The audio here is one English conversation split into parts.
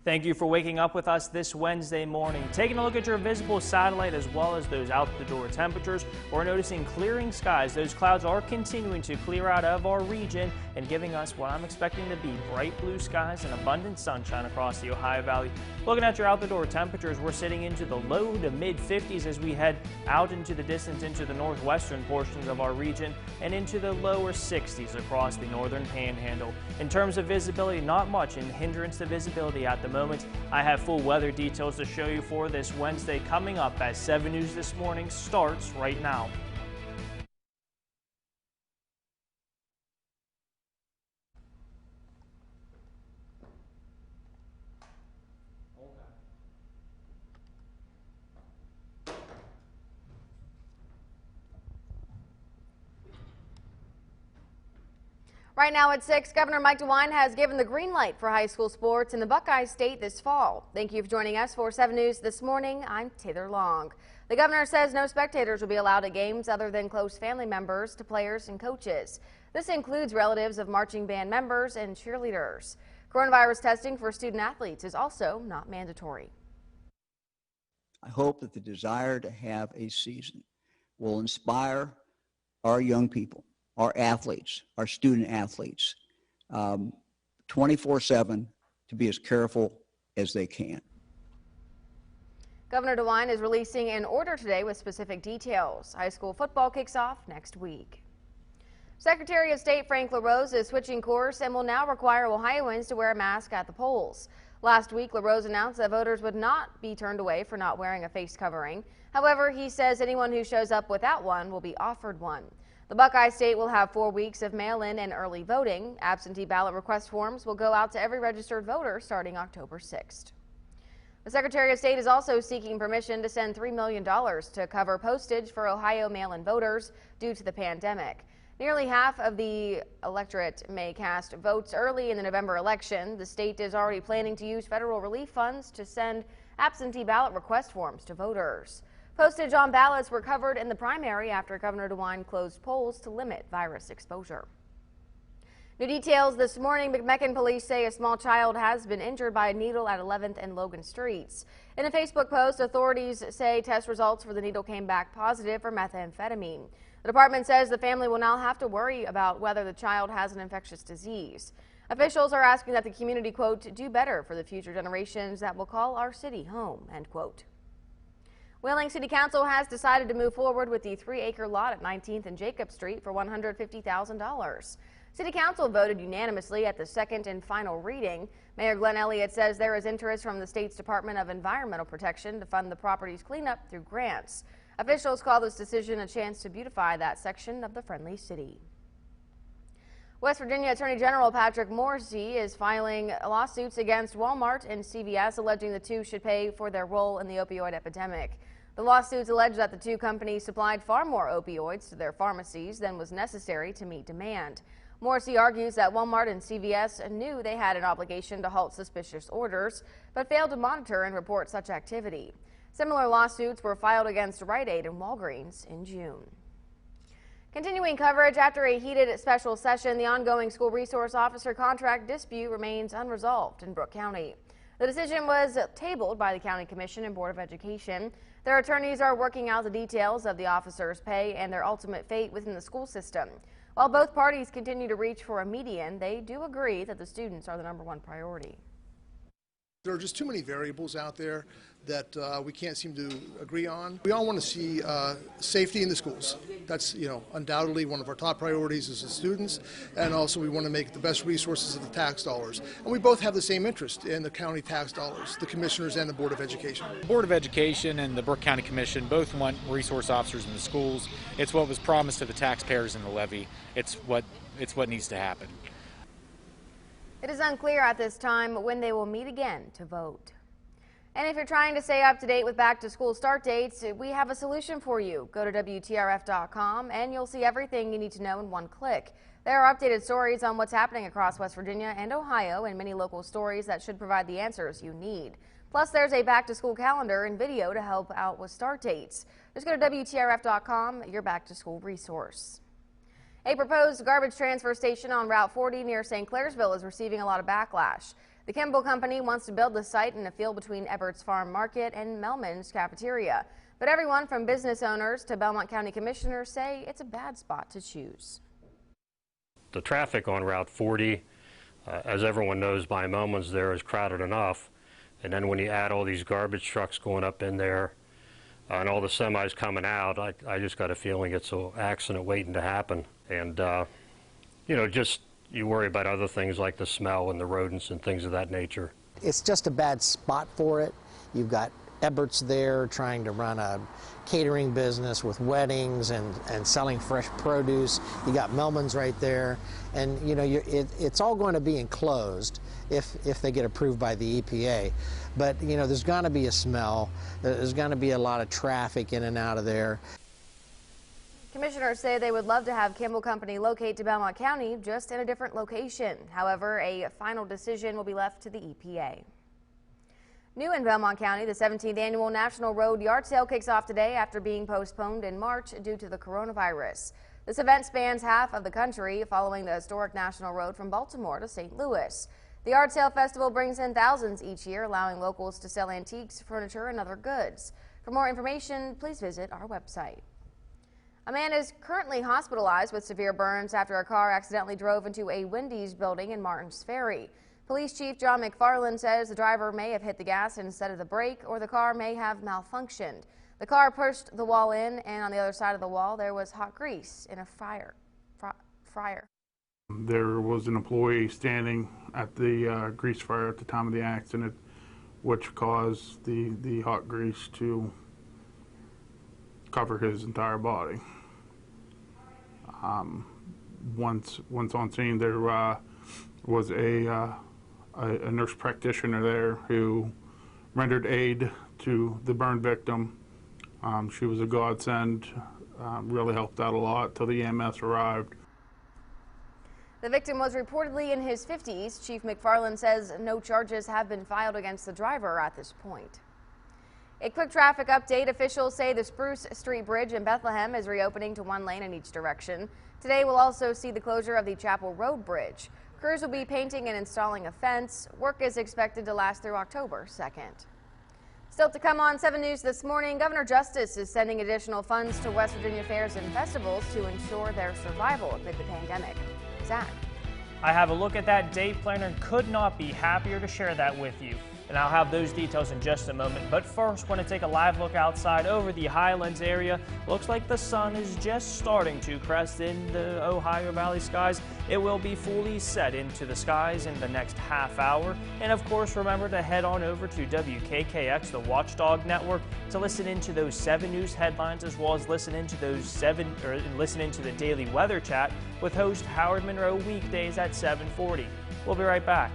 Thank you for waking up with us this Wednesday morning. Taking a look at your visible satellite as well as those out-the-door temperatures, we're noticing clearing skies. Those clouds are continuing to clear out of our region and giving us what I'm expecting to be bright blue skies and abundant sunshine across the Ohio Valley. Looking at your out-the-door temperatures, we're sitting into the low to mid 50s as we head out into the distance into the northwestern portions of our region and into the lower 60s across the northern panhandle. In terms of visibility, not much in hindrance to visibility at the moment. I have full weather details to show you for this Wednesday coming up as 7 News This Morning starts right now. Right now at 6, Governor Mike DeWine has given the green light for high school sports in the Buckeye State this fall. Thank you for joining us for 7 News This Morning. I'm Taylor Long. The governor says no spectators will be allowed at games other than close family members to players and coaches. This includes relatives of marching band members and cheerleaders. Coronavirus testing for student athletes is also not mandatory. I hope that the desire to have a season will inspire our young people, our athletes, our student athletes, 24/7 to be as careful as they can. Governor DeWine is releasing an order today with specific details. High school football kicks off next week. Secretary of State Frank LaRose is switching course and will now require Ohioans to wear a mask at the polls. Last week, LaRose announced that voters would not be turned away for not wearing a face covering. However, he says anyone who shows up without one will be offered one. The Buckeye State will have 4 weeks of mail-in and early voting. Absentee ballot request forms will go out to every registered voter starting October 6th. The Secretary of State is also seeking permission to send $3 million to cover postage for Ohio mail-in voters due to the pandemic. Nearly half of the electorate may cast votes early in the November election. The state is already planning to use federal relief funds to send absentee ballot request forms to voters. Postage on ballots were covered in the primary after Governor DeWine closed polls to limit virus exposure. New details this morning. McMecken police say a small child has been injured by a needle at 11th and Logan Streets. In a Facebook post, authorities say test results for the needle came back positive for methamphetamine. The department says the family will now have to worry about whether the child has an infectious disease. Officials are asking that the community, quote, do better for the future generations that will call our city home, end quote. Wheeling City Council has decided to move forward with the 3-acre lot at 19th and Jacob Street for $150,000. City Council voted unanimously at the second and final reading. Mayor Glenn Elliott says there is interest from the state's Department of Environmental Protection to fund the property's cleanup through grants. Officials call this decision a chance to beautify that section of the friendly city. West Virginia Attorney General Patrick Morrisey is filing lawsuits against Walmart and CVS, alleging the two should pay for their role in the opioid epidemic. The lawsuits allege that the two companies supplied far more opioids to their pharmacies than was necessary to meet demand. Morrisey argues that Walmart and CVS knew they had an obligation to halt suspicious orders, but failed to monitor and report such activity. Similar lawsuits were filed against Rite Aid and Walgreens in June. Continuing coverage after a heated special session, the ongoing school resource officer contract dispute remains unresolved in Brooke County. The decision was tabled by the County Commission and Board of Education. Their attorneys are working out the details of the officers' pay and their ultimate fate within the school system. While both parties continue to reach for a median, they do agree that the students are the #1 priority. There are just too many variables out there that we can't seem to agree on. We all want to see safety in the schools. That's, undoubtedly one of our top priorities as the students, and also we want to make the best resources of the tax dollars. And we both have the same interest in the county tax dollars, the commissioners and the Board of Education. The Board of Education and the Brooke County Commission both want resource officers in the schools. It's what was promised to the taxpayers in the levy. It's what needs to happen. It is unclear at this time when they will meet again to vote. And if you're trying to stay up to date with back-to-school start dates, we have a solution for you. Go to WTRF.com and you'll see everything you need to know in one click. There are updated stories on what's happening across West Virginia and Ohio and many local stories that should provide the answers you need. Plus, there's a back-to-school calendar and video to help out with start dates. Just go to WTRF.com, your back-to-school resource. A proposed garbage transfer station on Route 40 near St. Clairsville is receiving a lot of backlash. The Kimball Company wants to build the site in a field between Ebert's Farm Market and Melman's Cafeteria. But everyone from business owners to Belmont County commissioners say it's a bad spot to choose. The traffic on Route 40, as everyone knows by Melman's there, is crowded enough. And then when you add all these garbage trucks going up in there and all the semis coming out, I just got a feeling it's an accident waiting to happen. And, you know, just you worry about other things like the smell and the rodents and things of that nature. It's just a bad spot for it. You've got Ebert's there trying to run a catering business with weddings and selling fresh produce. You got Melman's right there, and you know it's all going to be enclosed if they get approved by the EPA. But you know there's going to be a smell. There's going to be a lot of traffic in and out of there. Commissioners say they would love to have Kimball Company locate to Belmont County, just in a different location. However, a final decision will be left to the EPA. New in Belmont County, the 17th annual National Road Yard Sale kicks off today after being postponed in March due to the coronavirus. This event spans half of the country, following the historic National Road from Baltimore to St. Louis. The Yard Sale Festival brings in thousands each year, allowing locals to sell antiques, furniture, and other goods. For more information, please visit our website. A man is currently hospitalized with severe burns after a car accidentally drove into a Wendy's building in Martins Ferry. Police Chief John McFarland says the driver may have hit the gas instead of the brake, or the car may have malfunctioned. The car pushed the wall in, and on the other side of the wall there was hot grease in a fryer. There was an employee standing at the grease fryer at the time of the accident, which caused the hot grease to cover his entire body. Once on scene, there was a nurse practitioner there who rendered aid to the burn victim. She was a godsend, really helped out a lot till the EMS arrived. The victim was reportedly in his 50s. Chief McFarland says no charges have been filed against the driver at this point. A quick traffic update. Officials say the Spruce Street Bridge in Bethlehem is reopening to one lane in each direction. Today we'll also see the closure of the Chapel Road Bridge. Crews will be painting and installing a fence. Work is expected to last through October 2nd. Still to come on 7 News this morning, Governor Justice is sending additional funds to West Virginia fairs and festivals to ensure their survival amid the pandemic. Zach. I have a look at that day planner and could not be happier to share that with you. And I'll have those details in just a moment. But first, want to take a live look outside over the Highlands area. Looks like the sun is just starting to crest in the Ohio Valley skies. It will be fully set into the skies in the next half hour. And of course, remember to head on over to WKKX, the Watchdog Network, to listen into those 7 News headlines, as well as listen into the daily weather chat with host Howard Monroe weekdays at 7:40. We'll be right back.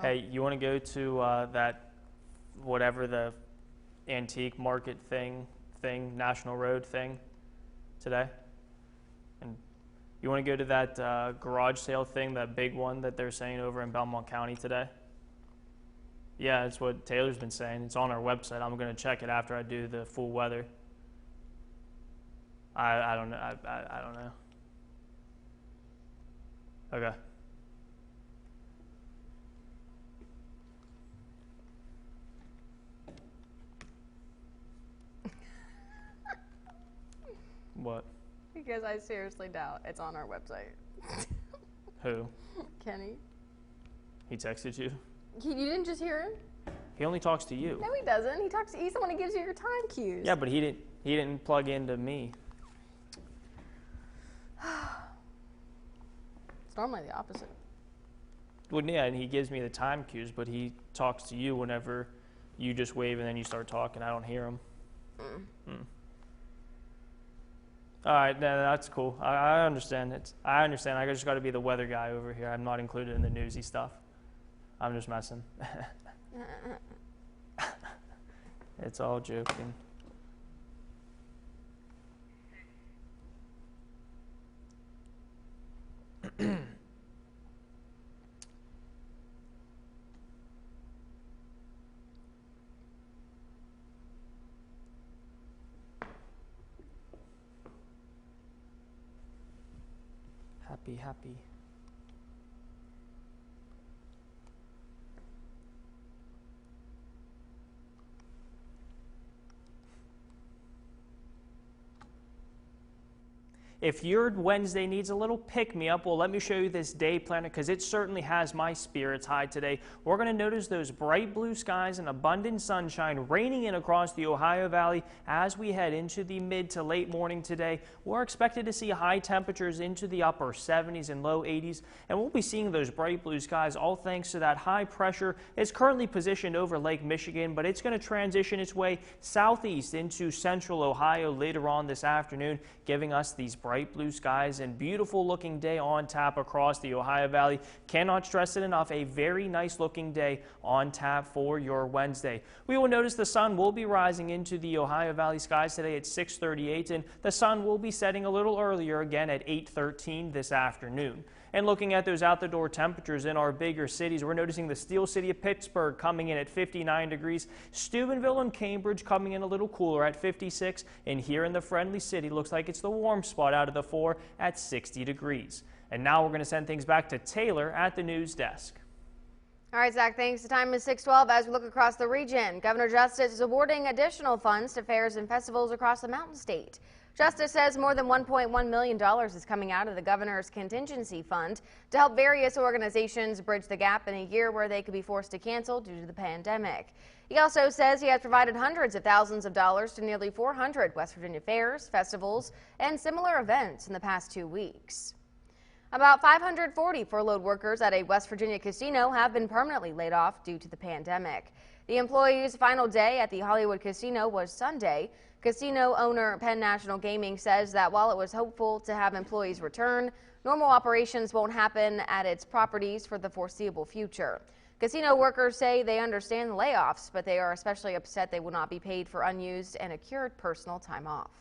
Hey, you want to go to that, whatever the antique market thing, National Road thing today? And you want to go to that garage sale thing, that big one that they're saying over in Belmont County today? Yeah, that's what Taylor's been saying. It's on our website. I'm going to check it after I do the full weather. I don't know. I don't know. Okay. What? Because I seriously doubt it's on our website. Who? Kenny. He texted you? You didn't just hear him? He only talks to you. No, he doesn't. He's the one who gives you your time cues. Yeah, but he didn't plug into me. It's normally the opposite. Well, yeah, and he gives me the time cues, but he talks to you whenever you just wave and then you start talking. I don't hear him. All right, that's cool. I understand. I understand. I just got to be the weather guy over here. I'm not included in the newsy stuff. I'm just messing. It's all joking. Happy. If your Wednesday needs a little pick-me-up, well, let me show you this day planner because it certainly has my spirits high today. We're going to notice those bright blue skies and abundant sunshine raining in across the Ohio Valley as we head into the mid to late morning today. We're expected to see high temperatures into the upper 70s and low 80s, and we'll be seeing those bright blue skies all thanks to that high pressure. It's currently positioned over Lake Michigan, but it's going to transition its way southeast into central Ohio later on this afternoon, giving us these bright blue skies and beautiful looking day on tap across the Ohio Valley. Cannot stress it enough, a very nice looking day on tap for your Wednesday. We will notice the sun will be rising into the Ohio Valley skies today at 6:38, and the sun will be setting a little earlier again at 8:13 this afternoon. And looking at those out-the-door temperatures in our bigger cities, we're noticing the Steel City of Pittsburgh coming in at 59 degrees, Steubenville and Cambridge coming in a little cooler at 56, and here in the Friendly City, looks like it's the warm spot out of the four at 60 degrees. And now we're going to send things back to Taylor at the news desk. All right, Zach, thanks. The time is 6:12 as we look across the region. Governor Justice is awarding additional funds to fairs and festivals across the Mountain State. Justice says more than $1.1 million is coming out of the governor's contingency fund to help various organizations bridge the gap in a year where they could be forced to cancel due to the pandemic. He also says he has provided hundreds of thousands of dollars to nearly 400 West Virginia fairs, festivals, and similar events in the past 2 weeks. About 540 furloughed workers at a West Virginia casino have been permanently laid off due to the pandemic. The employees' final day at the Hollywood Casino was Sunday. Casino owner Penn National Gaming says that while it was hopeful to have employees return, normal operations won't happen at its properties for the foreseeable future. Casino workers say they understand the layoffs, but they are especially upset they will not be paid for unused and accrued personal time off.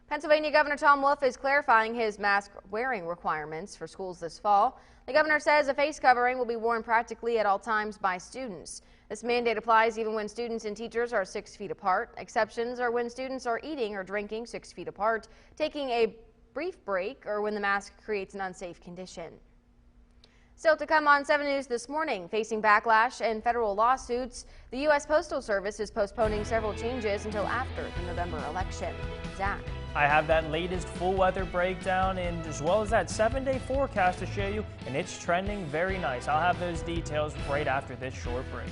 Pennsylvania Governor Tom Wolf is clarifying his mask wearing requirements for schools this fall. The governor says a face covering will be worn practically at all times by students. This mandate applies even when students and teachers are 6 feet apart. Exceptions are when students are eating or drinking 6 feet apart, taking a brief break, or when the mask creates an unsafe condition. Still to come on 7 News this morning, facing backlash and federal lawsuits, the U.S. Postal Service is postponing several changes until after the November election. Zach. I have that latest full weather breakdown and as well as that 7-day forecast to show you, and it's trending very nice. I'll have those details right after this short break.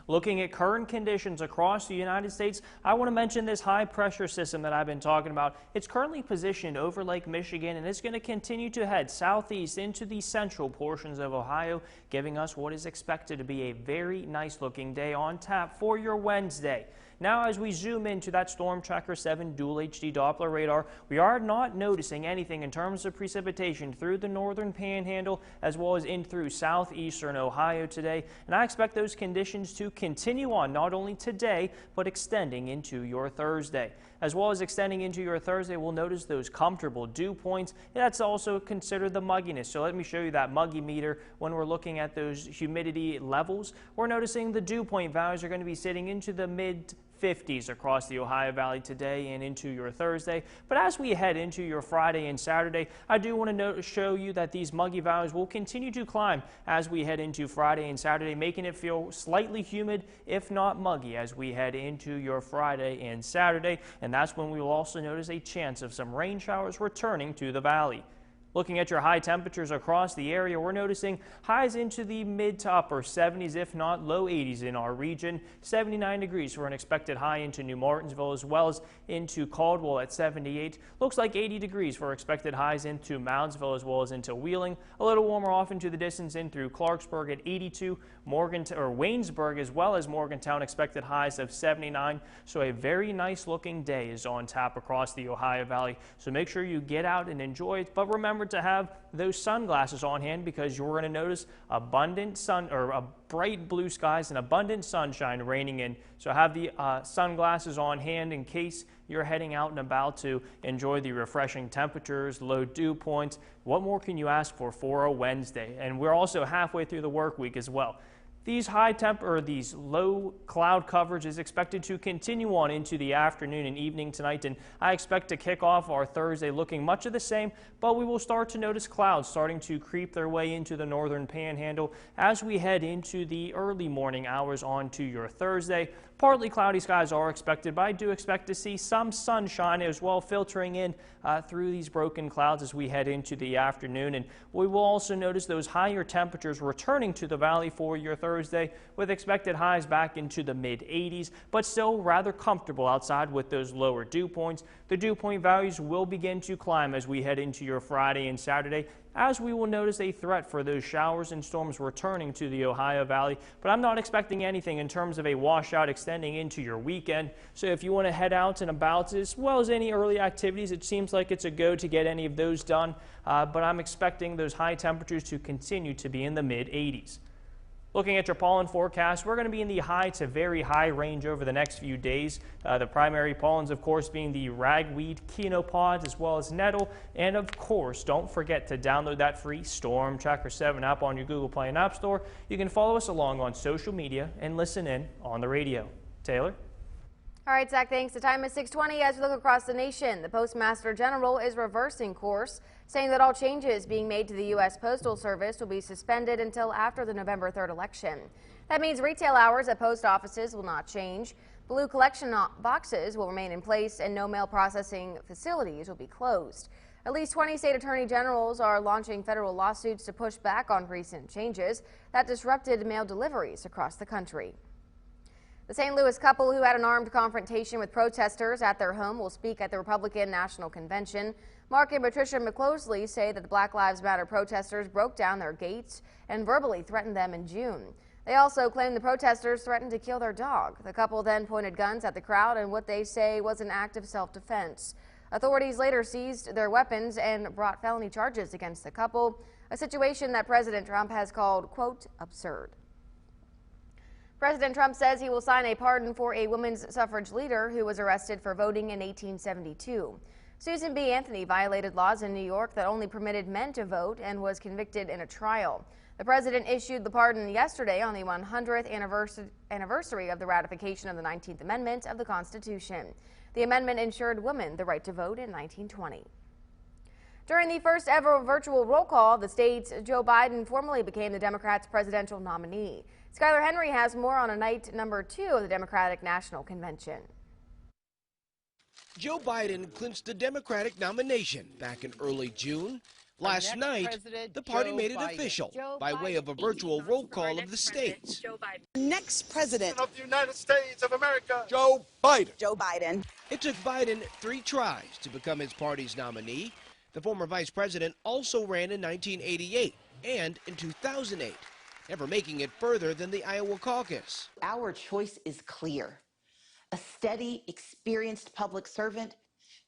Looking at current conditions across the United States, I want to mention this high pressure system that I've been talking about. It's currently positioned over Lake Michigan, and it's going to continue to head southeast into the central portions of Ohio, giving us what is expected to be a very nice looking day on tap for your Wednesday. Now, as we zoom into that Storm Tracker 7 dual HD Doppler radar, we are not noticing anything in terms of precipitation through the northern panhandle as well as in through southeastern Ohio today. And I expect those conditions to continue on not only today, but extending into your Thursday. As well as extending into your Thursday, we'll notice those comfortable dew points. That's also considered the mugginess. So let me show you that muggy meter when we're looking at those humidity levels. We're noticing the dew point values are going to be sitting into the mid 50s across the Ohio Valley today and into your Thursday. But as we head into your Friday and Saturday, I do want to show you that these muggy values will continue to climb as we head into Friday and Saturday, making it feel slightly humid, if not muggy, as we head into your Friday and Saturday. And that's when we will also notice a chance of some rain showers returning to the valley. Looking at your high temperatures across the area, we're noticing highs into the mid to upper 70s, if not low 80s in our region. 79 degrees for an expected high into New Martinsville, as well as into Caldwell at 78. Looks like 80 degrees for expected highs into Moundsville, as well as into Wheeling. A little warmer off into the distance in through Clarksburg at 82. Waynesburg as well as Morgantown expected highs of 79. So a very nice looking day is on tap across the Ohio Valley. So make sure you get out and enjoy it. But remember to have those sunglasses on hand, because you're going to notice abundant sun or bright blue skies and abundant sunshine raining in. So have the sunglasses on hand in case you're heading out and about to enjoy the refreshing temperatures, low dew points. What more can you ask for a Wednesday? And we're also halfway through the work week as well. These these low cloud coverage is expected to continue on into the afternoon and evening tonight, and I expect to kick off our Thursday looking much of the same, but we will start to notice clouds starting to creep their way into the northern panhandle as we head into the early morning hours onto your Thursday. Partly cloudy skies are expected, but I do expect to see some sunshine as well filtering in through these broken clouds as we head into the afternoon. And we will also notice those higher temperatures returning to the valley for your Thursday, with expected highs back into the mid 80s, but still rather comfortable outside with those lower dew points. The dew point values will begin to climb as we head into your Friday and Saturday, as we will notice a threat for those showers and storms returning to the Ohio Valley. But I'm not expecting anything in terms of a washout extending into your weekend. So if you want to head out and about, as well as any early activities, it seems like it's a go to get any of those done. But I'm expecting those high temperatures to continue to be in the mid 80s. Looking at your pollen forecast, we're going to be in the high to very high range over the next few days. The primary pollens, of course, being the ragweed, chenopod, as well as nettle. And of course, don't forget to download that free Storm Tracker 7 app on your Google Play and App Store. You can follow us along on social media and listen in on the radio. Taylor? All right, Zach, thanks. The time is 6:20 as we look across the nation. The Postmaster General is reversing course, saying that all changes being made to the U.S. Postal Service will be suspended until after the November 3rd election. That means retail hours at post offices will not change. Blue collection boxes will remain in place, and no mail processing facilities will be closed. At least 20 state attorney generals are launching federal lawsuits to push back on recent changes that disrupted mail deliveries across the country. The St. Louis couple who had an armed confrontation with protesters at their home will speak at the Republican National Convention. Mark and Patricia McCloskey say that the Black Lives Matter protesters broke down their gates and verbally threatened them in June. They also claim the protesters threatened to kill their dog. The couple then pointed guns at the crowd in what they say was an act of self-defense. Authorities later seized their weapons and brought felony charges against the couple, a situation that President Trump has called, quote, absurd. President Trump says he will sign a pardon for a women's suffrage leader who was arrested for voting in 1872. Susan B. Anthony violated laws in New York that only permitted men to vote and was convicted in a trial. The president issued the pardon yesterday on the 100th anniversary of the ratification of the 19th Amendment of the Constitution. The amendment ensured women the right to vote in 1920. During the first ever virtual roll call of the states, Joe Biden formally became the Democrats' presidential nominee. Skylar Henry has more on a night number 2 of the Democratic National Convention. Joe Biden clinched the Democratic nomination back in early June Last night, the party made it official by way of a virtual roll call of the states. Next president of the United States of America, Joe Biden. Joe Biden. It took Biden 3 tries to become his party's nominee. The former vice president also ran in 1988 and in 2008, never making it further than the Iowa caucus. Our choice is clear. A steady, experienced public servant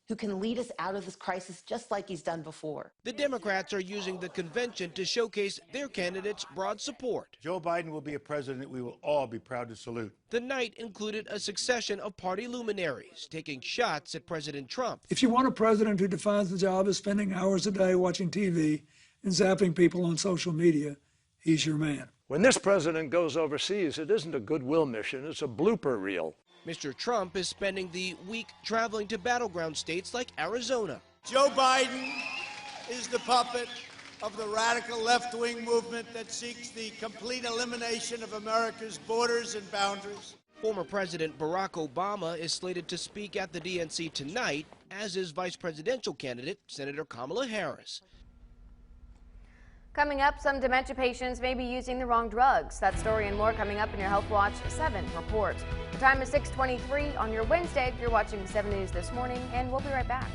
who can lead us out of this crisis just like he's done before. The Democrats are using the convention to showcase their candidate's broad support. Joe Biden will be a president we will all be proud to salute. The night included a succession of party luminaries taking shots at President Trump. If you want a president who defines the job as spending hours a day watching TV and zapping people on social media, he's your man. When this president goes overseas, it isn't a goodwill mission, it's a blooper reel. Mr. Trump is spending the week traveling to battleground states like Arizona. Joe Biden is the puppet of the radical left-wing movement that seeks the complete elimination of America's borders and boundaries. Former President Barack Obama is slated to speak at the DNC tonight, as is vice presidential candidate Senator Kamala Harris. Coming up, some dementia patients may be using the wrong drugs. That story and more coming up in your Health Watch 7 report. The time is 6:23 on your Wednesday. You're watching 7 News This Morning, and we'll be right back.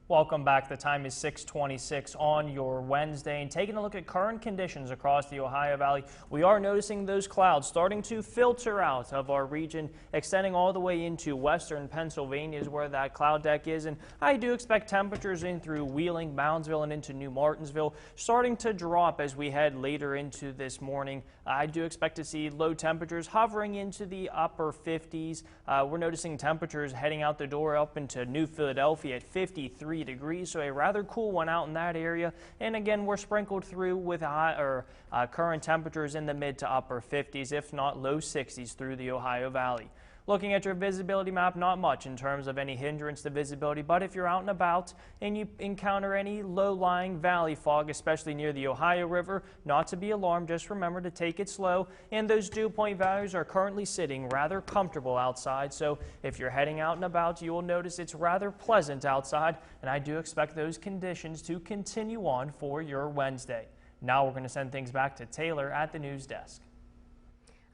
Welcome back. The time is 6:26 on your Wednesday, and taking a look at current conditions across the Ohio Valley, we are noticing those clouds starting to filter out of our region, extending all the way into western Pennsylvania is where that cloud deck is, and I do expect temperatures in through Wheeling, Moundsville, and into New Martinsville starting to drop as we head later into this morning. I do expect to see low temperatures hovering into the upper 50s. We're noticing temperatures heading out the door up into New Philadelphia at 53 degrees, so a rather cool one out in that area. And again, we're sprinkled through with current temperatures in the mid to upper 50s, if not low 60s through the Ohio Valley. Looking at your visibility map, not much in terms of any hindrance to visibility, but if you're out and about and you encounter any low-lying valley fog, especially near the Ohio River, not to be alarmed, just remember to take it slow. And those dew point values are currently sitting rather comfortable outside, so if you're heading out and about, you will notice it's rather pleasant outside, and I do expect those conditions to continue on for your Wednesday. Now we're going to send things back to Taylor at the news desk.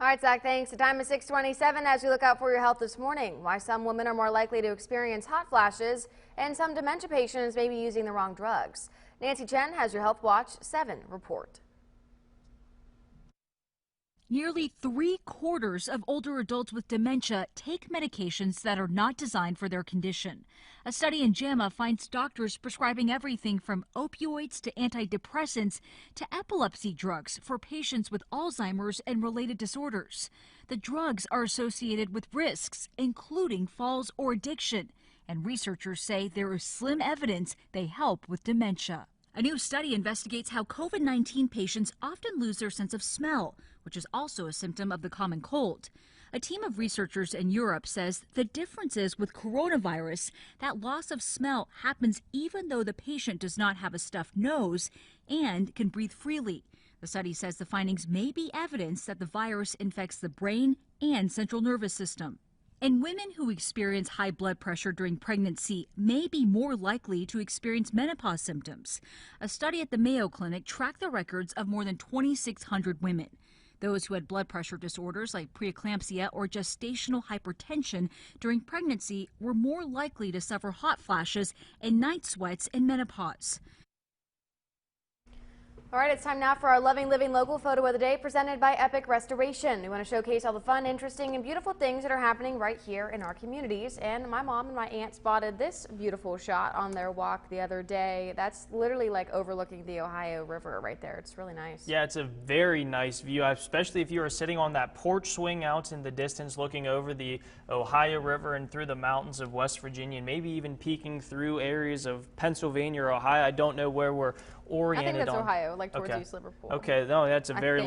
All right, Zach, thanks. The time is 6:27 as we look out for your health this morning. Why some women are more likely to experience hot flashes and some dementia patients may be using the wrong drugs. Nancy Chen has your Health Watch 7 report. Nearly 3/4 of older adults with dementia take medications that are not designed for their condition. A study in JAMA finds doctors prescribing everything from opioids to antidepressants to epilepsy drugs for patients with Alzheimer's and related disorders. The drugs are associated with risks, including falls or addiction, and researchers say there is slim evidence they help with dementia. A new study investigates how COVID-19 patients often lose their sense of smell, which is also a symptom of the common cold. A team of researchers in Europe says the difference is with coronavirus, that loss of smell happens even though the patient does not have a stuffed nose and can breathe freely. The study says the findings may be evidence that the virus infects the brain and central nervous system. And women who experience high blood pressure during pregnancy may be more likely to experience menopause symptoms. A study at the Mayo Clinic tracked the records of more than 2,600 women. Those who had blood pressure disorders like preeclampsia or gestational hypertension during pregnancy were more likely to suffer hot flashes and night sweats in menopause. All right, it's time now for our Loving Living Local Photo of the Day presented by Epic Restoration. We want to showcase all the fun, interesting, and beautiful things that are happening right here in our communities. And my mom and my aunt spotted this beautiful shot on their walk the other day. That's literally like overlooking the Ohio River right there. It's really nice. Yeah, it's a very nice view, especially if you are sitting on that porch swing out in the distance looking over the Ohio River and through the mountains of West Virginia, and maybe even peeking through areas of Pennsylvania or Ohio. I don't know where we're oriented on. I think that's Ohio, like towards East Liverpool. Okay, no, that's a very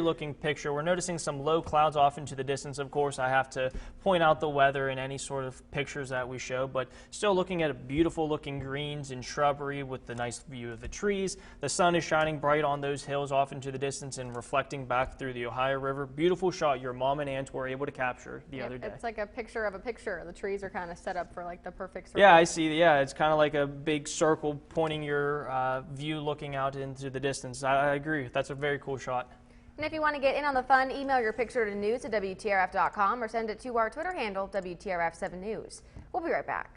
looking picture. We're noticing some low clouds off into the distance. Of course, I have to point out the weather in any sort of pictures that we show, but still looking at beautiful looking greens and shrubbery with the nice view of the trees. The sun is shining bright on those hills off into the distance and reflecting back through the Ohio River. Beautiful shot your mom and aunt were able to capture the other day. It's like a picture of a picture. The trees are kind of set up for like the perfect circle. Yeah, I see. Yeah, it's kind of like a big circle pointing your view looking out into the distance. I agree. That's a very cool shot. And if you want to get in on the fun, email your picture to news@WTRF.com or send it to our Twitter handle, WTRF7News. We'll be right back.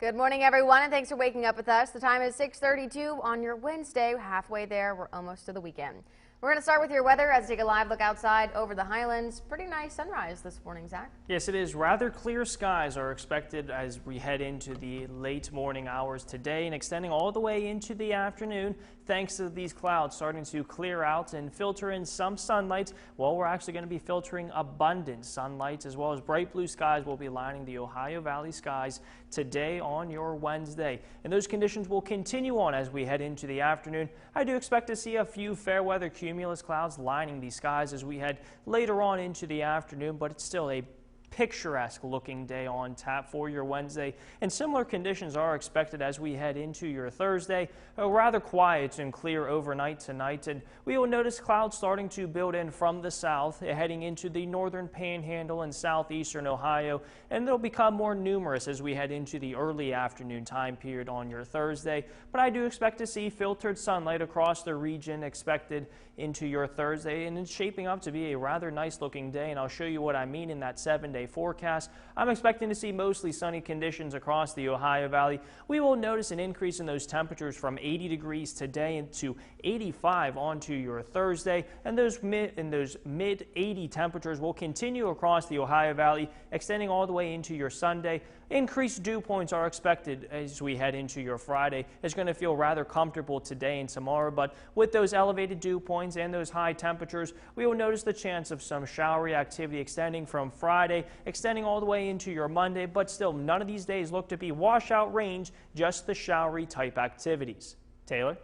Good morning, everyone, and thanks for waking up with us. The time is 6:32 on your Wednesday. Halfway there. We're almost to the weekend. We're going to start with your weather as we take a live look outside over the Highlands. Pretty nice sunrise this morning, Zach. Yes, it is. Rather clear skies are expected as we head into the late morning hours today and extending all the way into the afternoon. Thanks to these clouds starting to clear out and filter in some sunlight, well, we're actually going to be filtering abundant sunlight as well as bright blue skies will be lining the Ohio Valley skies today on your Wednesday. And those conditions will continue on as we head into the afternoon. I do expect to see a few fair weather cumulus clouds lining the skies as we head later on into the afternoon, but it's still a picturesque looking day on tap for your Wednesday, and similar conditions are expected as we head into your Thursday. Rather quiet and clear overnight tonight, and we will notice clouds starting to build in from the south heading into the northern panhandle and southeastern Ohio, and they'll become more numerous as we head into the early afternoon time period on your Thursday. But I do expect to see filtered sunlight across the region expected into your Thursday, and it's shaping up to be a rather nice looking day, and I'll show you what I mean in that 7-day forecast. I'm expecting to see mostly sunny conditions across the Ohio Valley. We will notice an increase in those temperatures from 80 degrees today into 85 onto your Thursday, and those mid 80 temperatures will continue across the Ohio Valley, extending all the way into your Sunday. Increased dew points are expected as we head into your Friday. It's going to feel rather comfortable today and tomorrow, but with those elevated dew points and those high temperatures, we will notice the chance of some showery activity extending from Friday, extending all the way into your Monday, but still none of these days look to be washout range, just the showery type activities. Taylor?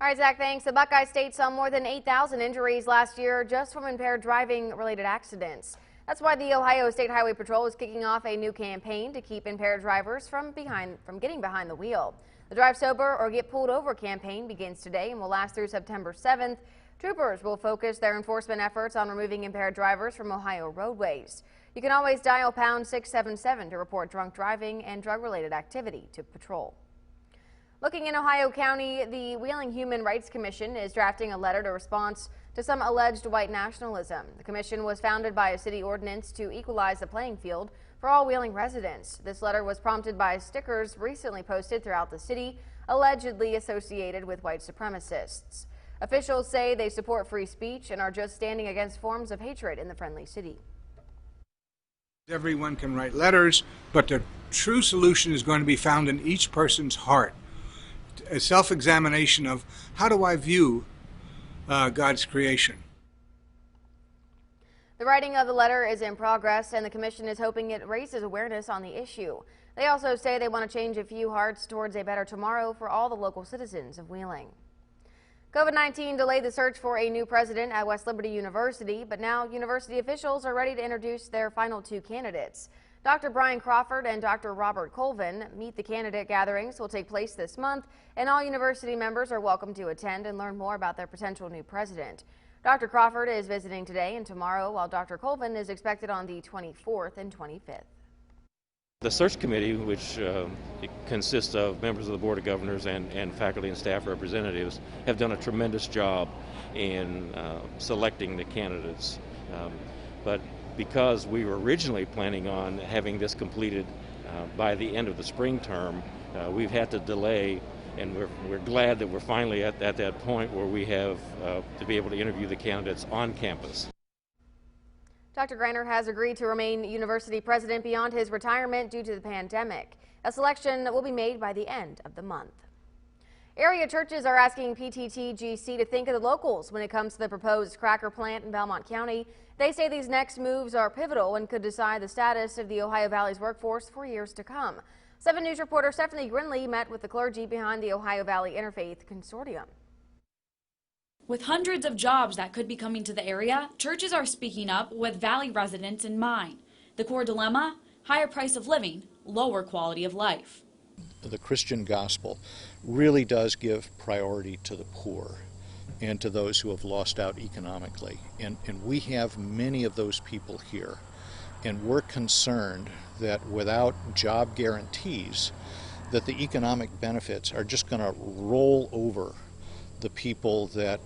All right, Zach, thanks. The Buckeye State saw more than 8,000 injuries last year just from impaired driving-related accidents. That's why the Ohio State Highway Patrol is kicking off a new campaign to keep impaired drivers from getting behind the wheel. The Drive Sober or Get Pulled Over campaign begins today and will last through September 7th. Troopers will focus their enforcement efforts on removing impaired drivers from Ohio roadways. You can always dial pound 677 to report drunk driving and drug-related activity to patrol. Looking in Ohio County, the Wheeling Human Rights Commission is drafting a letter to response to some alleged white nationalism. The commission was founded by a city ordinance to equalize the playing field for all Wheeling residents. This letter was prompted by stickers recently posted throughout the city, allegedly associated with white supremacists. Officials say they support free speech and are just standing against forms of hatred in the friendly city. Everyone can write letters, but the true solution is going to be found in each person's heart. A self-examination of how do I view God's creation. The writing of the letter is in progress, and the commission is hoping it raises awareness on the issue. They also say they want to change a few hearts towards a better tomorrow for all the local citizens of Wheeling. COVID-19 delayed the search for a new president at West Liberty University, but now university officials are ready to introduce their final two candidates. Dr. Brian Crawford and Dr. Robert Colvin. Meet the candidate gatherings will take place this month, and all university members are welcome to attend and learn more about their potential new president. Dr. Crawford is visiting today and tomorrow, while Dr. Colvin is expected on the 24th and 25th. The search committee, which consists of members of the Board of Governors and faculty and staff representatives, have done a tremendous job in selecting the candidates. But because we were originally planning on having this completed by the end of the spring term, we've had to delay, and we're glad that we're finally at that point where we have to be able to interview the candidates on campus. Dr. Greiner has agreed to remain university president beyond his retirement due to the pandemic. A selection will be made by the end of the month. Area churches are asking PTTGC to think of the locals when it comes to the proposed cracker plant in Belmont County. They say these next moves are pivotal and could decide the status of the Ohio Valley's workforce for years to come. 7 News reporter Stephanie Grinley met with the clergy behind the Ohio Valley Interfaith Consortium. With hundreds of jobs that could be coming to the area, churches are speaking up with Valley residents in mind. The core dilemma? Higher price of living, lower quality of life. The Christian gospel really does give priority to the poor and to those who have lost out economically. And we have many of those people here. And we're concerned that without job guarantees, that the economic benefits are just going to roll over the people that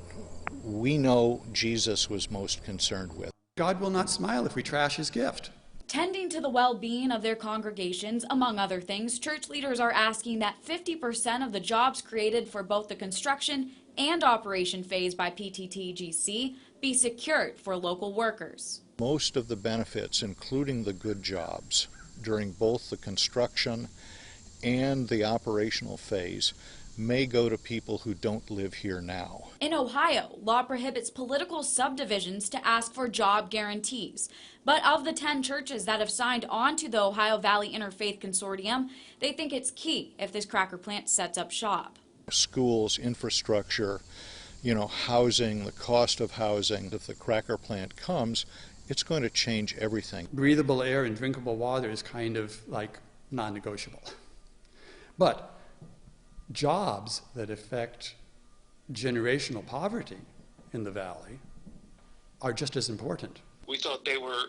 we know Jesus was most concerned with. God will not smile if we trash his gift. Tending to the well-being of their congregations, among other things, church leaders are asking that 50% of the jobs created for both the construction and operation phase by PTTGC be secured for local workers. Most of the benefits, including the good jobs, during both the construction and the operational phase, may go to people who don't live here now. In Ohio, law prohibits political subdivisions to ask for job guarantees. But of the 10 churches that have signed on to the Ohio Valley Interfaith Consortium, they think it's key if this cracker plant sets up shop. Schools, infrastructure, housing, the cost of housing. If the cracker plant comes, it's going to change everything. Breathable air and drinkable water is kind of like non-negotiable. But jobs that affect generational poverty in the valley are just as important. We thought they were,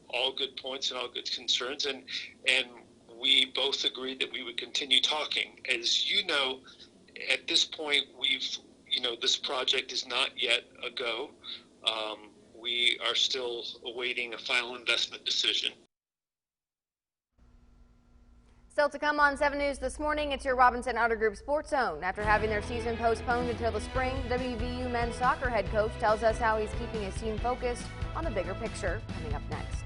all good points and all good concerns, and we both agreed that we would continue talking. As you know, at this point, this project is not yet a go. We are still awaiting a final investment decision. Still to come on 7 News this morning, it's your Robinson Auto Group Sports Zone. After having their season postponed until the spring, WVU men's soccer head coach tells us how he's keeping his team focused on the bigger picture. Coming up next.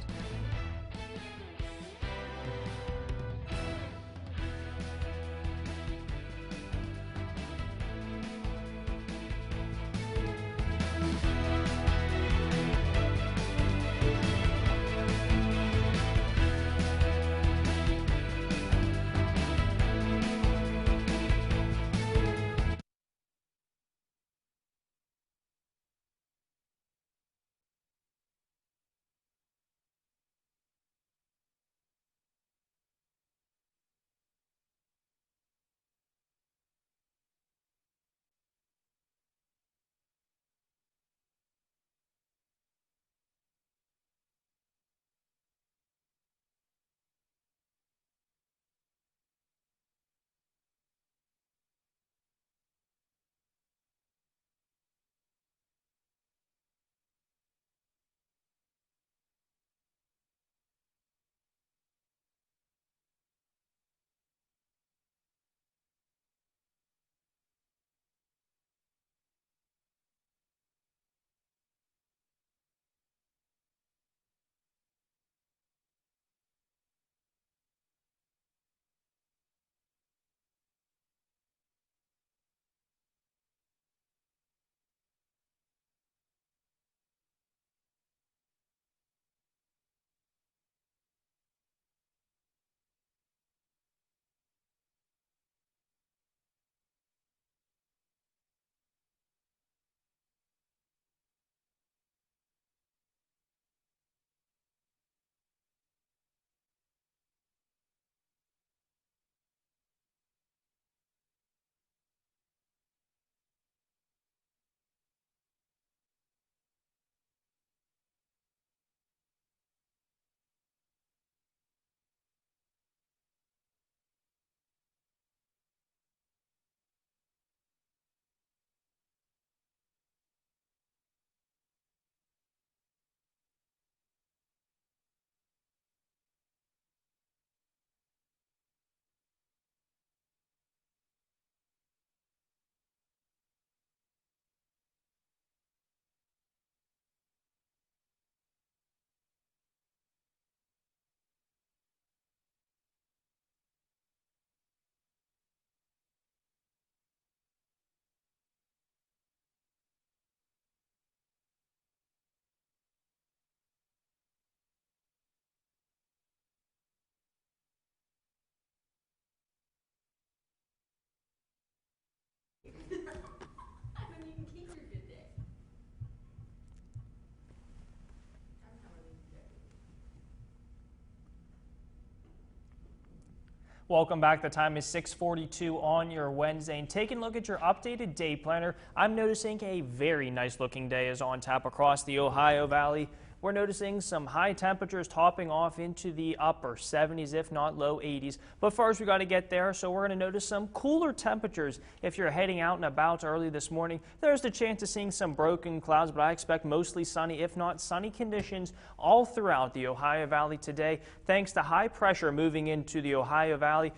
Welcome back. The time is 6:42 on your Wednesday. And taking a look at your updated day planner, I'm noticing a very nice looking day is on tap across the Ohio Valley. we're noticing some high temperatures topping off into the upper 70s, if not low 80s. But first, we got to get there, so we're going to notice some cooler temperatures if you're heading out and about early this morning. There's the chance of seeing some broken clouds, but I expect mostly sunny, if not sunny conditions all throughout the Ohio Valley today, thanks to high pressure moving into the Ohio Valley,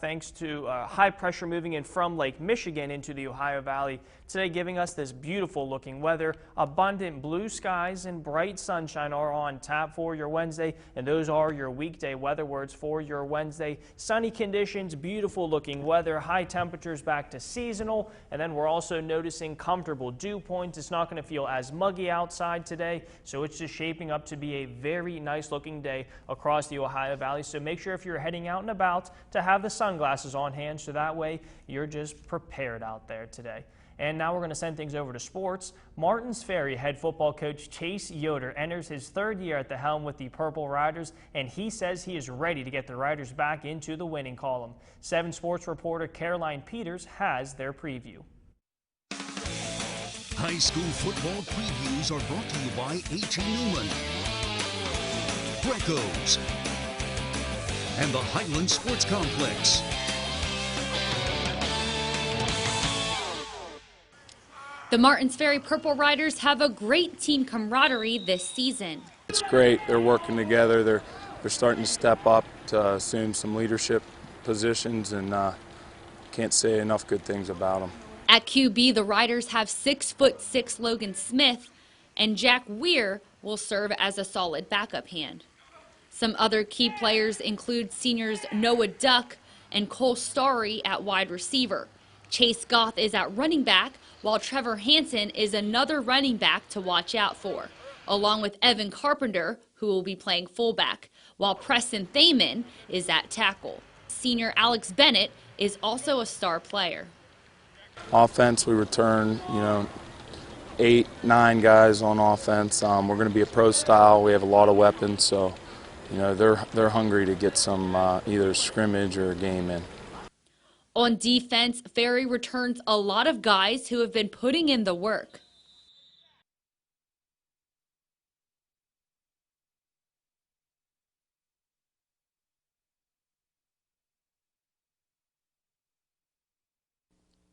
thanks to high pressure moving in from Lake Michigan into the Ohio Valley today, giving us this beautiful looking weather. Abundant blue skies and bright sunshine are on tap for your Wednesday, and those are your weekday weather words for your Wednesday. Sunny conditions, beautiful looking weather, high temperatures back to seasonal, and then we're also noticing comfortable dew points. It's not going to feel as muggy outside today, so it's just shaping up to be a very nice looking day across the Ohio Valley. So make sure if you're heading out and about to have the sunglasses on hand, so that way you're just prepared out there today. And now we're going to send things over to sports. Martins Ferry head football coach Chase Yoder enters his third year at the helm with the Purple Riders, and he says he is ready to get the Riders back into the winning column. 7 Sports reporter Caroline Peters has their preview. High school football previews are brought to you by H.E. Newman, Greco's, and the Highland Sports Complex. The Martins Ferry Purple Riders have a great team camaraderie this season. It's great. They're working together. They're starting to step up to assume some leadership positions, and can't say enough good things about them. At QB, the Riders have 6'6" Logan Smith, and Jack Weir will serve as a solid backup hand. Some other key players include seniors Noah Duck and Cole Starry at wide receiver. Chase Goff is at running back, while Trevor Hansen is another running back to watch out for, along with Evan Carpenter, who will be playing fullback, while Preston Thaman is at tackle. Senior Alex Bennett is also a star player. Offense, we return, 8, 9 guys on offense. We're going to be a pro style. We have a lot of weapons, so they're hungry to get some either scrimmage or a game in. On defense, Ferry returns a lot of guys who have been putting in the work.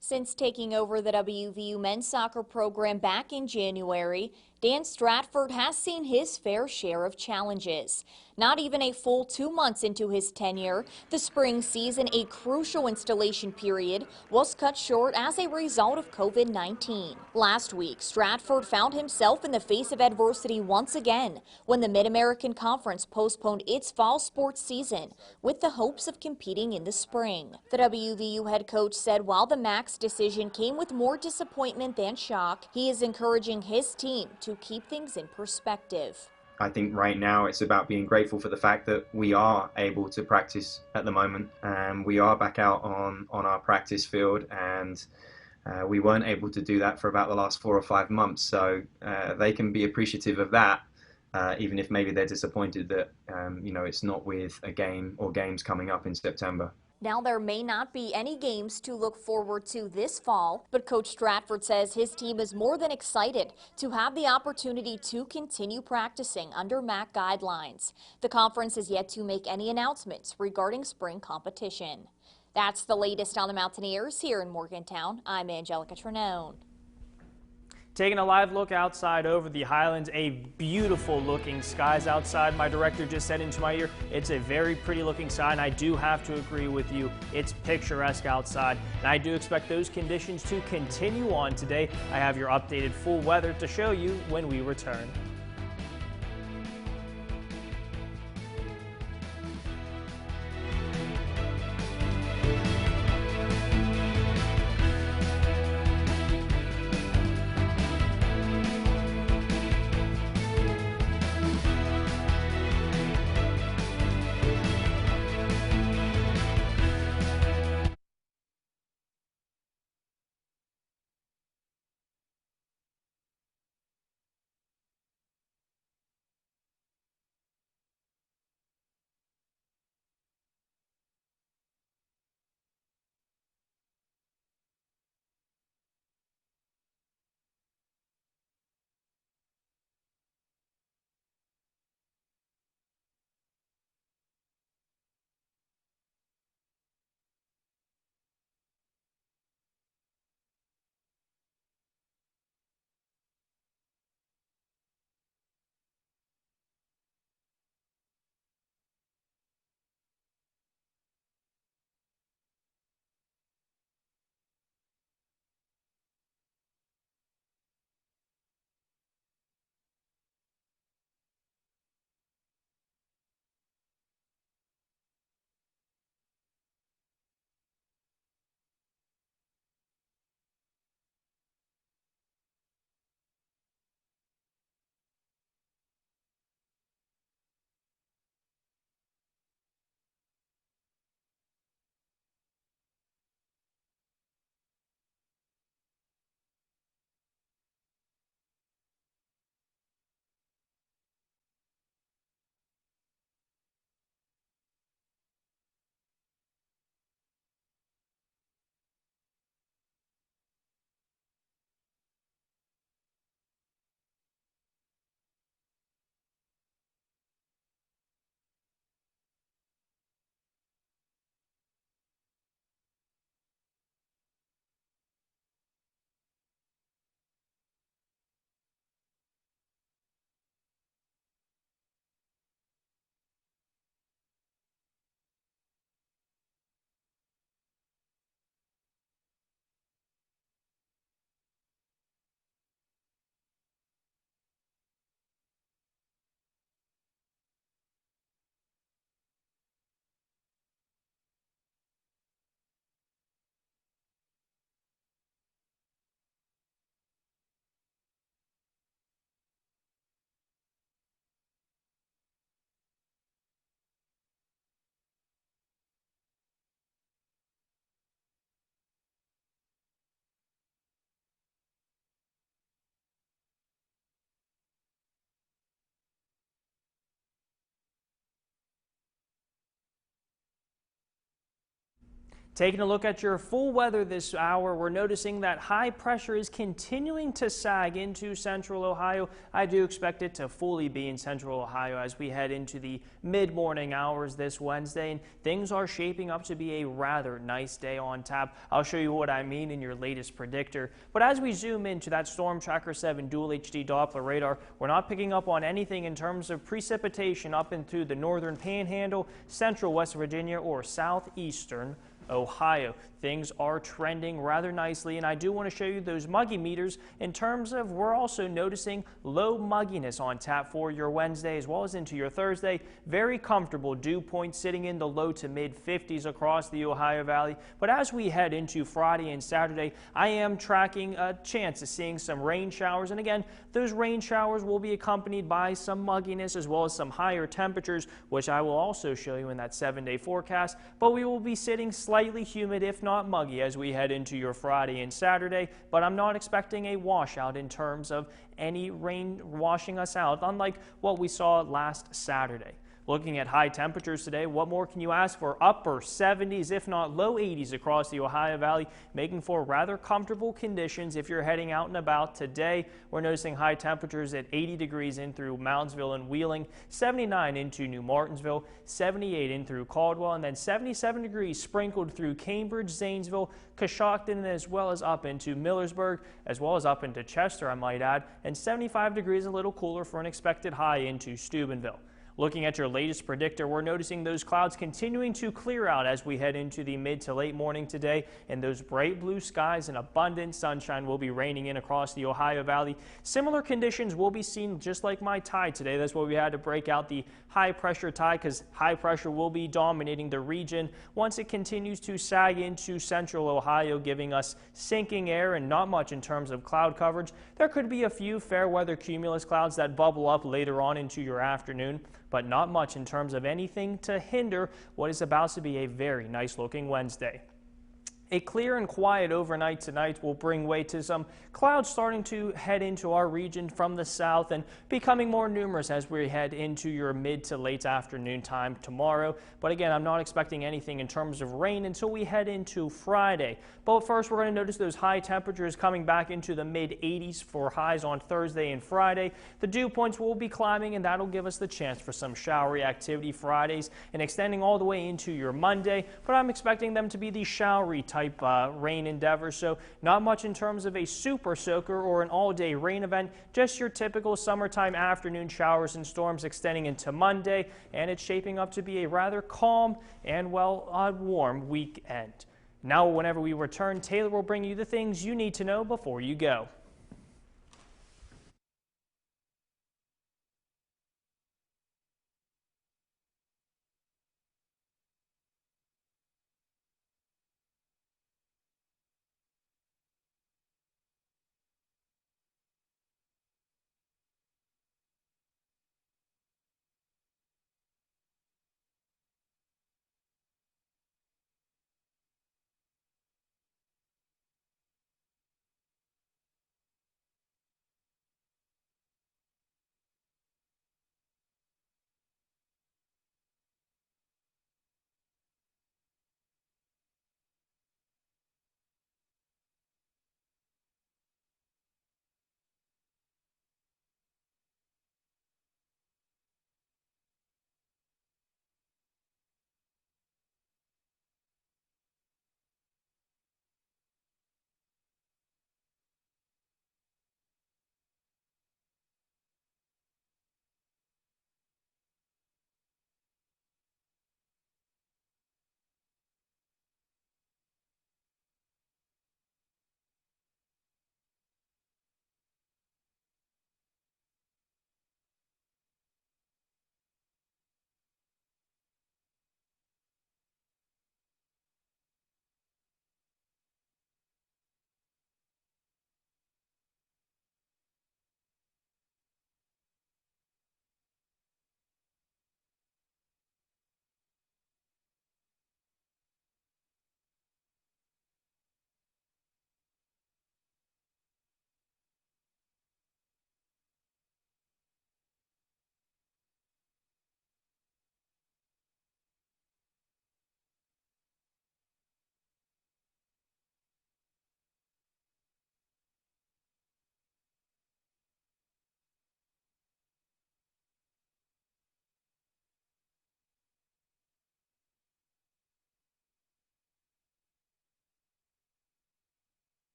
Since taking over the WVU men's soccer program back in January, Dan Stratford has seen his fair share of challenges. Not even a full 2 months into his tenure, the spring season, a crucial installation period, was cut short as a result of COVID-19. Last week, Stratford found himself in the face of adversity once again when the Mid-American Conference postponed its fall sports season with the hopes of competing in the spring. The WVU head coach said while the MAC's decision came with more disappointment than shock, he is encouraging his team to keep things in perspective. I think right now it's about being grateful for the fact that we are able to practice at the moment, and we are back out on our practice field, and we weren't able to do that for about the last 4 or 5 months. So they can be appreciative of that, even if maybe they're disappointed that it's not with a game or games coming up in September. Now, there may not be any games to look forward to this fall, but Coach Stratford says his team is more than excited to have the opportunity to continue practicing under MAC guidelines. The conference is yet to make any announcements regarding spring competition. That's the latest on the Mountaineers here in Morgantown. I'm Angelica Trenone. Taking a live look outside over the Highlands, a beautiful looking skies outside. My director just said into my ear, it's a very pretty looking sky, and I do have to agree with you. It's picturesque outside, and I do expect those conditions to continue on today. I have your updated full weather to show you when we return. Taking a look at your full weather this hour, we're noticing that high pressure is continuing to sag into central Ohio. I do expect it to fully be in central Ohio as we head into the mid-morning hours this Wednesday, and things are shaping up to be a rather nice day on tap. I'll show you what I mean in your latest predictor. But as we zoom into that Storm Tracker 7 dual HD Doppler radar, we're not picking up on anything in terms of precipitation up into the northern panhandle, central West Virginia, or southeastern Ohio. Things are trending rather nicely, and I do want to show you those muggy meters in terms of we're also noticing low mugginess on tap for your Wednesday as well as into your Thursday. Very comfortable dew points sitting in the low to mid 50s across the Ohio Valley. But as we head into Friday and Saturday, I am tracking a chance of seeing some rain showers, and again, those rain showers will be accompanied by some mugginess as well as some higher temperatures, which I will also show you in that 7-day forecast. But we will be sitting slightly humid, if not muggy, as we head into your Friday and Saturday, but I'm not expecting a washout in terms of any rain washing us out, unlike what we saw last Saturday. Looking at high temperatures today, what more can you ask for? Upper 70s, if not low 80s across the Ohio Valley, making for rather comfortable conditions if you're heading out and about today. We're noticing high temperatures at 80 degrees in through Moundsville and Wheeling, 79 into New Martinsville, 78 in through Caldwell, and then 77 degrees sprinkled through Cambridge, Zanesville, Coshocton, as well as up into Millersburg, as well as up into Chester, I might add, and 75 degrees a little cooler for an expected high into Steubenville. Looking at your latest predictor, we're noticing those clouds continuing to clear out as we head into the mid to late morning today, and those bright blue skies and abundant sunshine will be raining in across the Ohio Valley. Similar conditions will be seen just like my tie today. That's why we had to break out the high pressure tie, because high pressure will be dominating the region once it continues to sag into central Ohio, giving us sinking air and not much in terms of cloud coverage. There could be a few fair weather cumulus clouds that bubble up later on into your afternoon, but not much in terms of anything to hinder what is about to be a very nice looking Wednesday. A clear and quiet overnight tonight will bring way to some clouds starting to head into our region from the south and becoming more numerous as we head into your mid to late afternoon time tomorrow. But again, I'm not expecting anything in terms of rain until we head into Friday. But first, we're going to notice those high temperatures coming back into the mid 80s for highs on Thursday and Friday. The dew points will be climbing, and that'll give us the chance for some showery activity Fridays and extending all the way into your Monday. But I'm expecting them to be the showery type rain endeavors, so not much in terms of a super soaker or an all-day rain event, just your typical summertime afternoon showers and storms extending into Monday, and it's shaping up to be a rather calm and warm weekend. Now, whenever we return, Taylor will bring you the things you need to know before you go.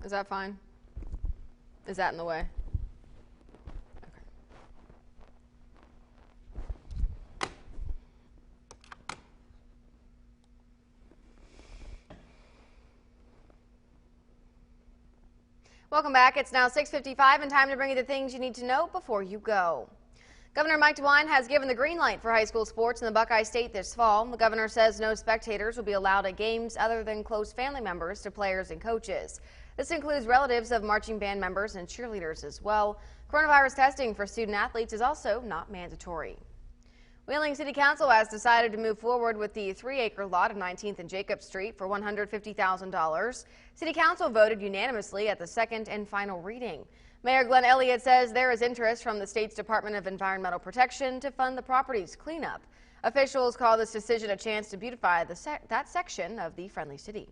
Is that fine? Is that in the way? Welcome back. It's now 6:55 and time to bring you the things you need to know before you go. Governor Mike DeWine has given the green light for high school sports in the Buckeye State this fall. The governor says no spectators will be allowed at games other than close family members to players and coaches. This includes relatives of marching band members and cheerleaders as well. Coronavirus testing for student athletes is also not mandatory. Wheeling City Council has decided to move forward with the 3-acre lot of 19th and Jacob Street for $150,000. City Council voted unanimously at the second and final reading. Mayor Glenn Elliott says there is interest from the state's Department of Environmental Protection to fund the property's cleanup. Officials call this decision a chance to beautify that section of the friendly city.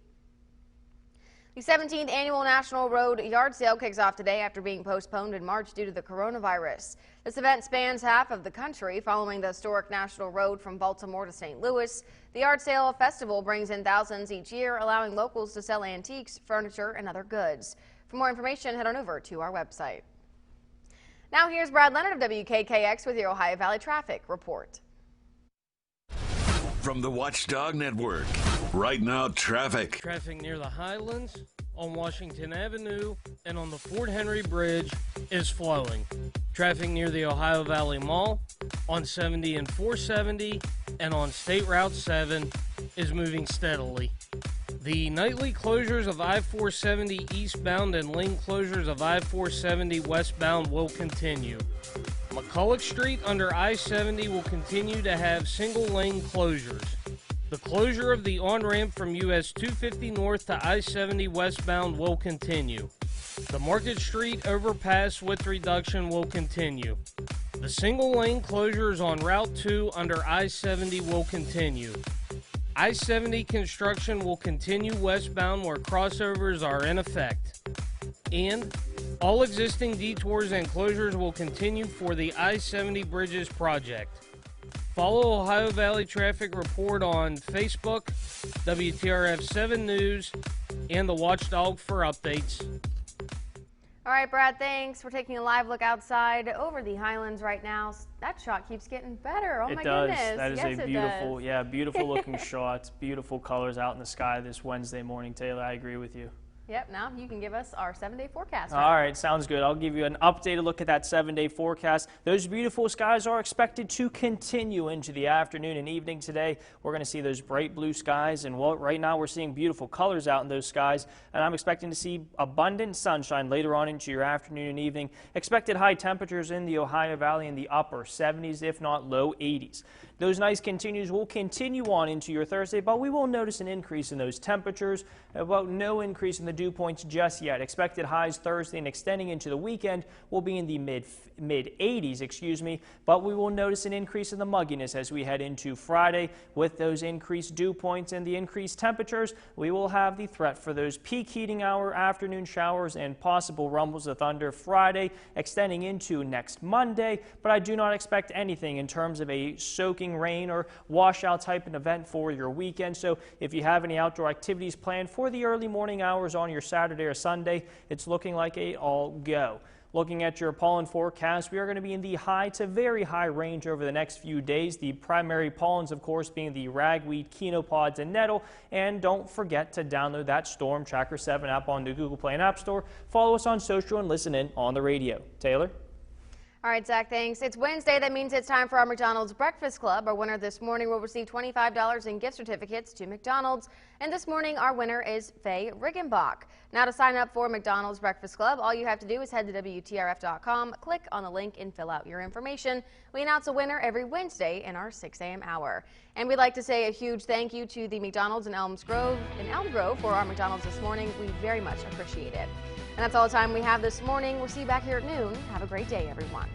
The 17th Annual National Road Yard Sale kicks off today after being postponed in March due to the coronavirus. This event spans half of the country following the historic National Road from Baltimore to St. Louis. The Yard Sale Festival brings in thousands each year, allowing locals to sell antiques, furniture, and other goods. For more information, head on over to our website. Now here's Brad Leonard of WKKX with your Ohio Valley Traffic Report. From the Watchdog Network, right now traffic. Traffic near the Highlands, on Washington Avenue, and on the Fort Henry Bridge is flowing. Traffic near the Ohio Valley Mall, on 70 and 470, and on State Route 7 is moving steadily. The nightly closures of I-470 eastbound and lane closures of I-470 westbound will continue. McCulloch Street under I-70 will continue to have single-lane closures. The closure of the on-ramp from US 250 north to I-70 westbound will continue. The Market Street overpass width reduction will continue. The single-lane closures on Route 2 under I-70 will continue. I-70 construction will continue westbound where crossovers are in effect. And all existing detours and closures will continue for the I-70 Bridges project. Follow Ohio Valley Traffic Report on Facebook, WTRF 7 News, and the Watchdog for updates. All right, Brad, thanks. We're taking a live look outside over the Highlands right now. That shot keeps getting better. Oh, my goodness. That is yes, a beautiful, beautiful looking shot. Beautiful colors out in the sky this Wednesday morning. Taylor, I agree with you. Yep, now you can give us our 7-day forecast. All right, sounds good. I'll give you an updated look at that 7-day forecast. Those beautiful skies are expected to continue into the afternoon and evening today. We're going to see those bright blue skies, and right now we're seeing beautiful colors out in those skies, and I'm expecting to see abundant sunshine later on into your afternoon and evening. Expected high temperatures in the Ohio Valley in the upper 70s, if not low 80s. Those nice continues will continue on into your Thursday, but we will notice an increase in those temperatures, but no increase in the dew points just yet. Expected highs Thursday and extending into the weekend will be in the mid 80s, but we will notice an increase in the mugginess as we head into Friday. With those increased dew points and the increased temperatures, we will have the threat for those peak heating hour afternoon showers and possible rumbles of thunder Friday, extending into next Monday, but I do not expect anything in terms of a soaking rain or washout type of event for your weekend. So if you have any outdoor activities planned for the early morning hours on your Saturday or Sunday, it's looking like a all go. Looking at your pollen forecast, we are going to be in the high to very high range over the next few days. The primary pollens, of course, being the ragweed, quinopods, and nettle. And don't forget to download that Storm Tracker 7 app on the Google Play and App Store. Follow us on social and listen in on the radio. Taylor? All right, Zach, thanks. It's Wednesday. That means it's time for our McDonald's Breakfast Club. Our winner this morning will receive $25 in gift certificates to McDonald's. And this morning, our winner is Faye Riggenbach. Now, to sign up for McDonald's Breakfast Club, all you have to do is head to WTRF.com, click on the link, and fill out your information. We announce a winner every Wednesday in our 6 a.m. hour. And we'd like to say a huge thank you to the McDonald's in Elm Grove for our McDonald's this morning. We very much appreciate it. And that's all the time we have this morning. We'll see you back here at noon. Have a great day, everyone.